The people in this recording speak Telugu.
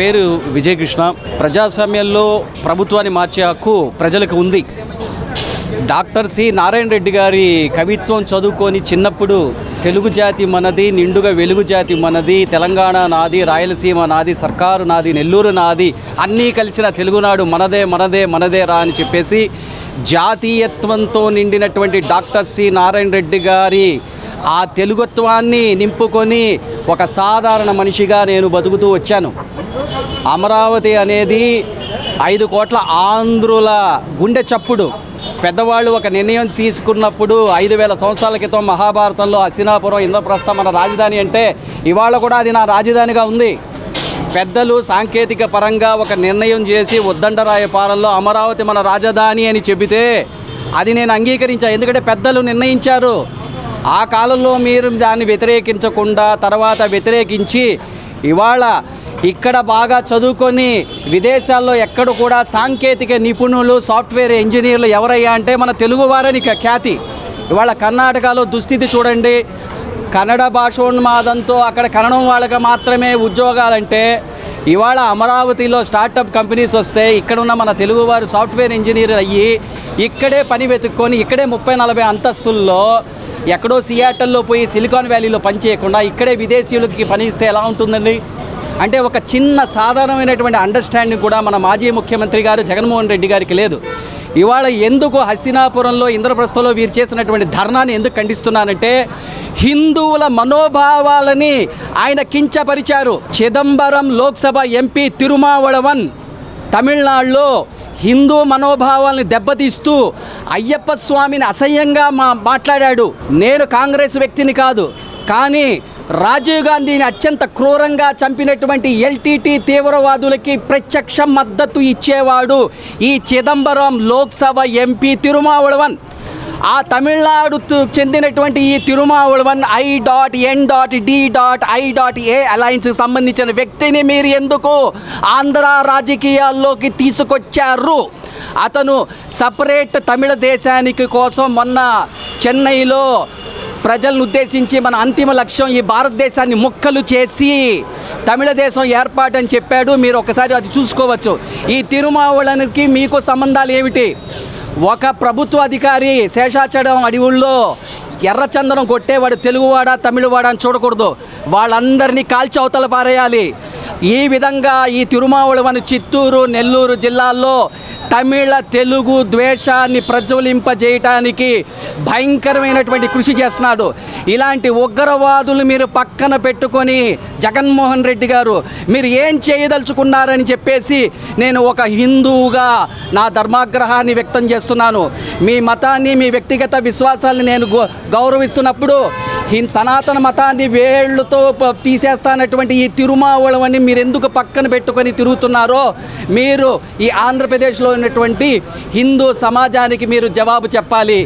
పేరు విజయకృష్ణ. ప్రజాస్వామ్యంలో ప్రభుత్వాన్ని మార్చే హక్కు ప్రజలకు ఉంది. డాక్టర్ సి నారాయణ రెడ్డి గారి కవిత్వం చదువుకొని చిన్నప్పుడు తెలుగు జాతి మనది, నిండుగా వెలుగు జాతి మనది, తెలంగాణ నాది, రాయలసీమ నాది, సర్కారు నాది, నెల్లూరు నాది, అన్నీ కలిసిన తెలుగునాడు మనదే మనదే మనదే రా అని చెప్పేసి జాతీయత్వంతో నిండినటువంటి డాక్టర్ సి నారాయణ రెడ్డి గారి ఆ తెలుగుత్వాన్ని నింపుకొని ఒక సాధారణ మనిషిగా నేను బతుకుతూ వచ్చాను. అమరావతి అనేది 5 కోట్ల ఆంధ్రుల గుండె చప్పుడు. పెద్దవాళ్ళు ఒక నిర్ణయం తీసుకున్నప్పుడు 5000 సంవత్సరాల క్రితం మహాభారతంలో హస్తినాపురం ఇంద్రప్రస్థం మన రాజధాని అంటే ఇవాళ కూడా అది నా రాజధానిగా ఉంది. పెద్దలు సాంకేతిక పరంగా ఒక నిర్ణయం చేసి ఉద్దండరాయ పాలనలో అమరావతి మన రాజధాని అని చెబితే అది నేను అంగీకరించాను. ఎందుకంటే పెద్దలు నిర్ణయించారు. ఆ కాలంలో మీరు దాన్ని వ్యతిరేకించకుండా తర్వాత వ్యతిరేకించి ఇవాళ ఇక్కడ బాగా చదువుకొని విదేశాల్లో ఎక్కడ కూడా సాంకేతిక నిపుణులు, సాఫ్ట్వేర్ ఇంజనీర్లు ఎవరయ్యా అంటే మన తెలుగువారని ఖ్యాతి. ఇవాళ కర్ణాటకలో దుస్థితి చూడండి. కన్నడ భాషోన్మాదంతో అక్కడ కన్నడం వాళ్ళకి మాత్రమే ఉద్యోగాలంటే ఇవాళ అమరావతిలో స్టార్టప్ కంపెనీస్ వస్తే ఇక్కడున్న మన తెలుగువారు సాఫ్ట్వేర్ ఇంజనీర్ అయ్యి ఇక్కడే పని వెతుక్కొని ఇక్కడే 30-40 అంతస్తుల్లో ఎక్కడో సియాటల్లో పోయి సిలికాన్ వ్యాలీలో పని చేయకుండా ఇక్కడే విదేశీయులకి పని ఇస్తే ఎలా ఉంటుందండి? అంటే ఒక చిన్న సాధారణమైనటువంటి అండర్స్టాండింగ్ కూడా మన మాజీ ముఖ్యమంత్రి గారు జగన్మోహన్ రెడ్డి గారికి లేదు. ఇవాళ ఎందుకు హస్తినాపురంలో ఇంద్రప్రస్థంలో వీరు చేసినటువంటి ధర్నాన్ని ఎందుకు ఖండిస్తున్నానంటే హిందువుల మనోభావాలని ఆయన కించపరిచారు. చిదంబరం లోక్సభ ఎంపీ తిరుమావళవన్ తమిళనాడులో హిందూ మనోభావాల్ని దెబ్బతీస్తూ అయ్యప్ప స్వామిని అసహ్యంగా మాట్లాడాడు. నేను కాంగ్రెస్ వ్యక్తిని కాదు, కానీ రాజీవ్ గాంధీని అత్యంత క్రూరంగా చంపినటువంటి ఎల్టీటీ తీవ్రవాదులకి ప్రత్యక్ష మద్దతు ఇచ్చేవాడు ఈ చిదంబరం లోక్సభ ఎంపీ తిరుమావళవన్. ఆ తమిళనాడు చెందినటువంటి ఈ తిరుమావళవన్ I.N.D.I.A అలయన్స్కి సంబంధించిన వ్యక్తిని మీరు ఎందుకు ఆంధ్ర రాజకీయాల్లోకి తీసుకొచ్చారు? అతను సపరేట్ తమిళ దేశానికి కోసం మొన్న చెన్నైలో ప్రజలను ఉద్దేశించి మన అంతిమ లక్ష్యం ఈ భారతదేశాన్ని ముక్కలు చేసి తమిళ దేశం ఏర్పాటు అని చెప్పాడు. మీరు ఒకసారి అది చూసుకోవచ్చు. ఈ తిరుమావళవన్కి మీకు సంబంధాలు ఏమిటి? ఒక ప్రభుత్వ అధికారి శేషాచలం అడవుల్లో ఎర్రచందనం కొట్టేవాడు తెలుగువాడా తమిళవాడా అని చూడకూడదు. వాళ్ళందరినీ కాల్చి అవతల పారేయాలి. ఈ విధంగా ఈ తిరుమావళవన్ చిత్తూరు, నెల్లూరు జిల్లాల్లో తమిళ తెలుగు ద్వేషాన్ని ప్రజ్వలింపజేయటానికి భయంకరమైనటువంటి కృషి చేస్తున్నాడు. ఇలాంటి ఉగ్రవాదులు మీరు పక్కన పెట్టుకొని జగన్మోహన్ రెడ్డి గారు మీరు ఏం చేయదలుచుకున్నారని చెప్పేసి నేను ఒక హిందువుగా నా ధర్మాగ్రహాన్ని వ్యక్తం చేస్తున్నాను. మీ మతాన్ని, మీ వ్యక్తిగత విశ్వాసాన్ని నేను గౌరవిస్తున్నప్పుడు సనాతన మతాన్ని వేళ్లతో తీసేస్తానటువంటి ఈ తిరుమావళవన్ని మీరు ఎందుకు పక్కన పెట్టుకొని తిరుగుతున్నారో మీరు ఈ ఆంధ్రప్రదేశ్లో ఉన్నటువంటి హిందూ సమాజానికి మీరు జవాబు చెప్పాలి.